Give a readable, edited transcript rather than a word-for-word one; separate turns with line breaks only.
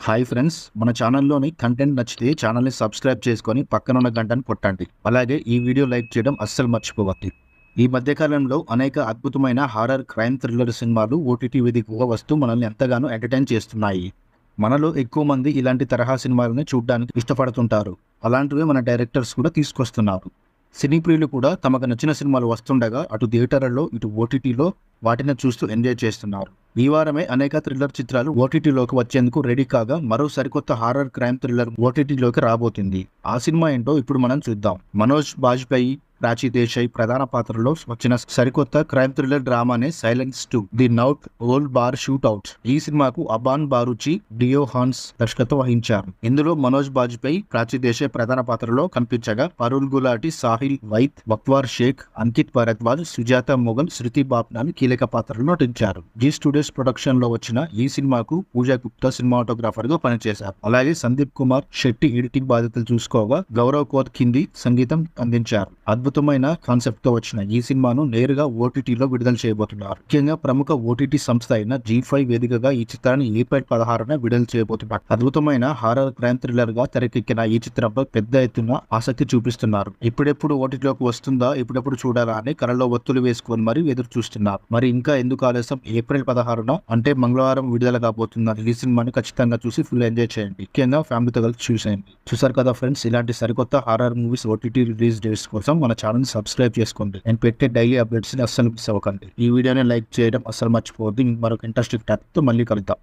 Hi friends, మన ఛానల్లోని content నచ్చితే ఛానల్ని సబ్స్క్రైబ్ చేసుకొని పక్కనున్న గంటను కొట్టండి. అలాగే ఈ వీడియో లైక్ చేయడం అస్సలు మర్చిపోవద్దు. ఈ మధ్యకాలంలో అనేక అద్భుతమైన హారర్ క్రైమ్ థ్రిల్లర్ సినిమాలు ఓటీటీ వేదికగా వస్తూ మనల్ని ఎంతగానో ఎంటర్టైన్ చేస్తున్నాయి. మనలో ఎక్కువ మంది ఇలాంటి తరహా సినిమాలను చూడడానికి ఇష్టపడుతుంటారు. అలాంటివే మన డైరెక్టర్స్ కూడా తీసుకొస్తున్నారు. సినీ ప్రియులు కూడా తమకు నచ్చిన సినిమాలు వస్తుండగా అటు థియేటర్లలో ఇటు ఓటీటీలో వాటిని చూస్తూ ఎంజాయ్ చేస్తున్నారు. ఈ వారమే అనేక థ్రిల్లర్ చిత్రాలు ఓటీటీలోకి వచ్చేందుకు రెడీ కాగా మరో సరికొత్త హారర్ క్రైమ్ థ్రిల్లర్ ఓటీటీలోకి రాబోతుంది. ఆ సినిమా ఏంటో ఇప్పుడు మనం చూద్దాం. మనోజ్ బాజ్పేయి, ప్రాచీ దేశాయ్ ప్రధాన పాత్రలో వచ్చిన సరికొత్త క్రైమ్ థ్రిల్లర్ డ్రామానే Silence 2 the night owl bar shootout. ఈ సినిమాకు అబాన్ బారూచి, డియో హాన్స్ దర్శకత్వం వహించారు. ఇందులో మనోజ్ బాజ్పేయి, ప్రాచీ దేశాయ్ ప్రధాన పాత్రలో కనిపించగా పరుల్ గులాటి, సాహిల్ వైత్, వక్వార్ షేక్, అంకిత్ భరద్వాజ్, సుజాత మొగల్, శృతి బాప్నాని కీలక పాత్రలో నటించారు. జీ స్టూడియోస్ ప్రొడక్షన్ లో వచ్చిన ఈ సినిమాకు పూజా గుప్తా సినిమాటోగ్రాఫర్ గా పనిచేశారు. అలాగే సందీప్ కుమార్ శెట్టి ఎడిటింగ్ బాధ్యతలు చూసుకోగా గౌరవ్ కోత్ కింది సంగీతం అందించారు. అద్భుతమైన కాన్సెప్ట్ తో వచ్చిన ఈ సినిమాను నేరుగా ఓటీటీలో విడుదల చేయబోతున్నారు. ముఖ్యంగా ప్రముఖ ఓటీటీ సంస్థ అయిన G5 వేదికగా ఈ చిత్రాన్ని ఏప్రిల్ 16న విడుదల చేయబోతున్నారు. అద్భుతమైన హారర్ క్రైమ్ థ్రిల్లర్ గా తెరకెక్కిన ఈ చిత్రంపై పెద్ద ఎత్తున ఆసక్తి చూపిస్తున్నారు. ఇప్పుడెప్పుడు ఓటీటీలోకి వస్తుందా, ఇప్పుడెప్పుడు చూడాలా అని కళ్ళలో ఒత్తులు వేసుకొని మరి ఎదురు చూస్తున్నారు. మరి ఇంకా ఎందుకు ఆలస్యం? ఏప్రిల్ 16న అంటే మంగళవారం విడుదల కాబోతున్న ఈ సినిమాని ఖచ్చితంగా చూసి ఫుల్ ఎంజాయ్ చేయండి. ముఖ్యంగా ఫ్యామిలీతో కలిసి చూసేయండి. చూసారు కదా ఫ్రెండ్స్, ఇలాంటి సరికొత్త horror movies OTT release dates కోసం మన ఛానల్ సబ్స్క్రైబ్ చేసుకోండి. నేను పెట్టే డైలీ అప్డేట్స్ ని అస్సలు మిస్ అవ్వకండి. ఈ వీడియోని లైక్ చేయడం అస్సలు మర్చిపోవద్దు. మరొక ఇంట్రెస్టింగ్ టాపిక్ తో మళ్ళీ కలుద్దాం.